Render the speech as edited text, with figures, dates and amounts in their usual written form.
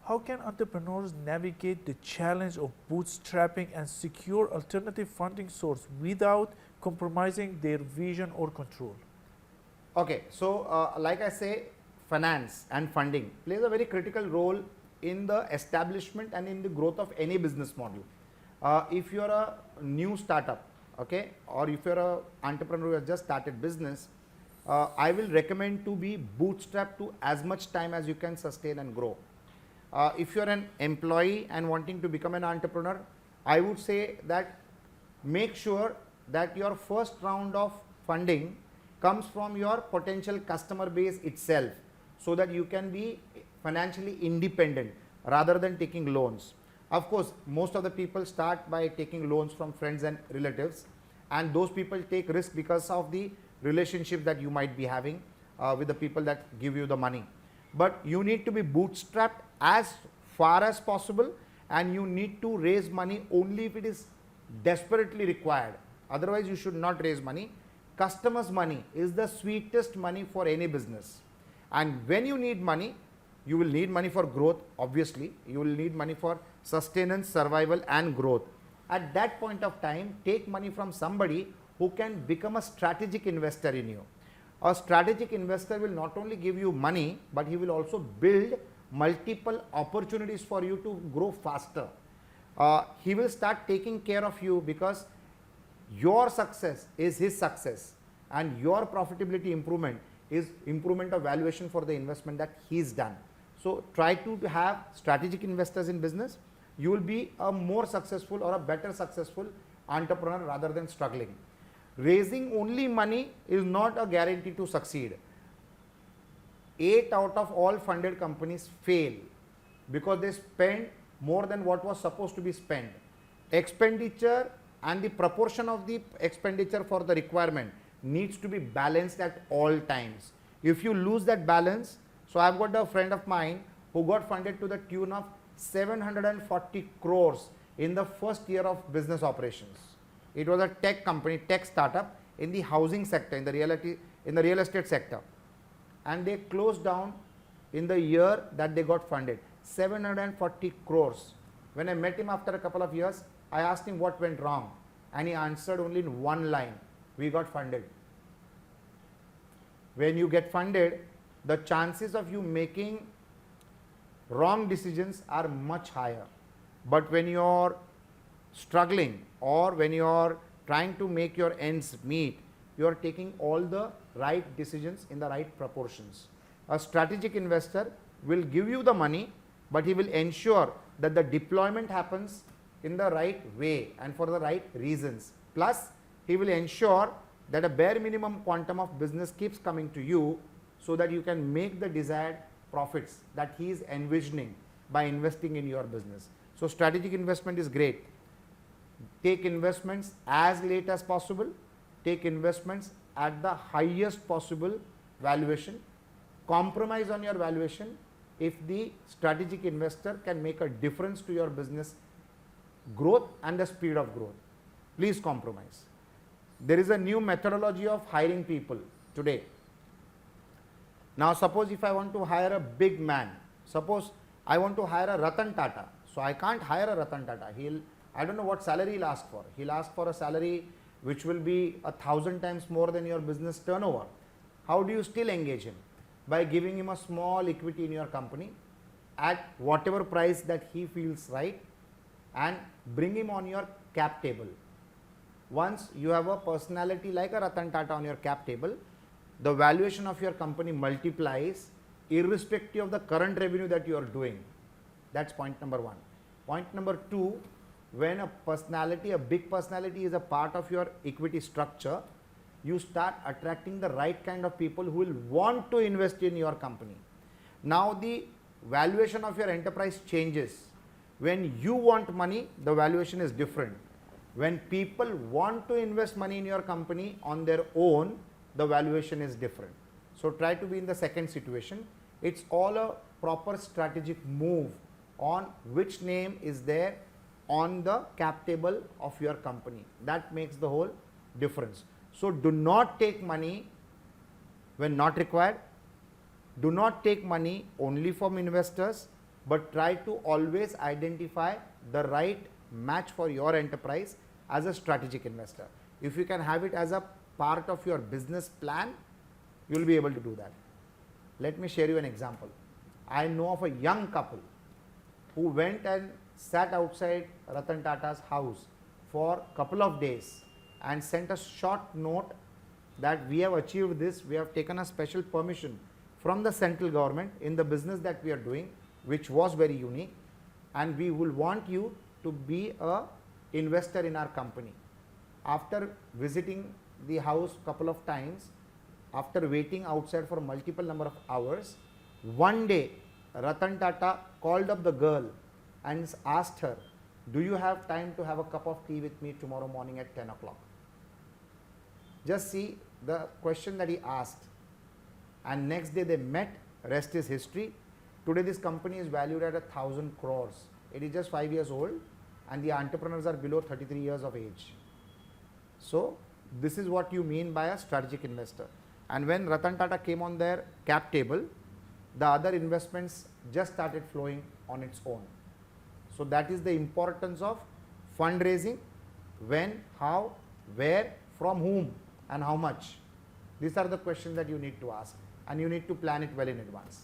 How can entrepreneurs navigate the challenge of bootstrapping and secure alternative funding source without compromising their vision or control? Okay, so like I say, finance and funding plays a very critical role in the establishment and in the growth of any business model. If you're a new startup, okay, or if you're an entrepreneur who has just started business, I will recommend to be bootstrapped to as much time as you can sustain and grow. If you're an employee and wanting to become an entrepreneur, I would say that make sure that your first round of funding comes from your potential customer base itself, so that you can be financially independent rather than taking loans. Of course, most of the people start by taking loans from friends and relatives, and those people take risk because of the relationship that you might be having with the people that give you the money. But you need to be bootstrapped as far as possible, and you need to raise money only if it is desperately required. Otherwise, you should not raise money. Customers' money is the sweetest money for any business. And when you need money, you will need money for growth, obviously. You will need money for sustenance, survival and growth. At that point of time, take money from somebody who can become a strategic investor in you. A strategic investor will not only give you money, but he will also build multiple opportunities for you to grow faster. He will start taking care of you because your success is his success, and your profitability improvement is improvement of valuation for the investment that he's done. So try to have strategic investors in business. You will be a more successful or a better successful entrepreneur rather than struggling. Raising only money is not a guarantee to succeed. 8 out of all funded companies fail because they spend more than what was supposed to be spent. Expenditure and the proportion of the expenditure for the requirement needs to be balanced at all times. If you lose that balance, so I've got a friend of mine who got funded to the tune of 740 crores in the first year of business operations. It was a tech company, tech startup in the housing sector, in the real estate sector, and they closed down in the year that they got funded. 740 crores. When I met him after a couple of years, I asked him what went wrong, and he answered only in one line: we got funded. When you get funded, the chances of you making wrong decisions are much higher. But when you're struggling or when you're trying to make your ends meet, you're taking all the right decisions in the right proportions. A strategic investor will give you the money, but he will ensure that the deployment happens in the right way and for the right reasons. Plus, he will ensure that a bare minimum quantum of business keeps coming to you so that you can make the desired profits that he is envisioning by investing in your business. So strategic investment is great. Take investments as late as possible. Take investments at the highest possible valuation. Compromise on your valuation if the strategic investor can make a difference to your business growth and the speed of growth. Please compromise. There is a new methodology of hiring people today. Now suppose if I want to hire a big man, suppose I want to hire a Ratan Tata. So I can't hire a Ratan Tata. I don't know what salary he'll ask for. He'll ask for a salary which will be 1,000 times more than your business turnover. How do you still engage him? By giving him a small equity in your company at whatever price that he feels right, and bring him on your cap table. Once you have a personality like a Ratan Tata on your cap table, the valuation of your company multiplies irrespective of the current revenue that you are doing. That's point number one. Point number two, when a personality, a big personality is a part of your equity structure, you start attracting the right kind of people who will want to invest in your company. Now the valuation of your enterprise changes. When you want money, the valuation is different. When people want to invest money in your company on their own, the valuation is different. So try to be in the second situation. It's all a proper strategic move on which name is there on the cap table of your company. That makes the whole difference. So do not take money when not required. Do not take money only from investors. but try to always identify the right match for your enterprise as a strategic investor. If you can have it as a part of your business plan, you will be able to do that. Let me share you an example. I know of a young couple who went and sat outside Ratan Tata's house for a couple of days and sent a short note that we have achieved this, we have taken a special permission from the central government in the business that we are doing, which was very unique, and we will want you to be a investor in our company. After visiting the house couple of times, after waiting outside for multiple number of hours, one day Ratan Tata called up the girl and asked her, do you have time to have a cup of tea with me tomorrow morning at 10 o'clock? Just see the question that he asked, and next day they met. Rest is history. Today this company is valued at 1,000 crores. It is just 5 years old and the entrepreneurs are below 33 years of age. So this is what you mean by a strategic investor. And when Ratan Tata came on their cap table, the other investments just started flowing on its own. So that is the importance of fundraising: when, how, where, from whom, and how much. These are the questions that you need to ask, and you need to plan it well in advance.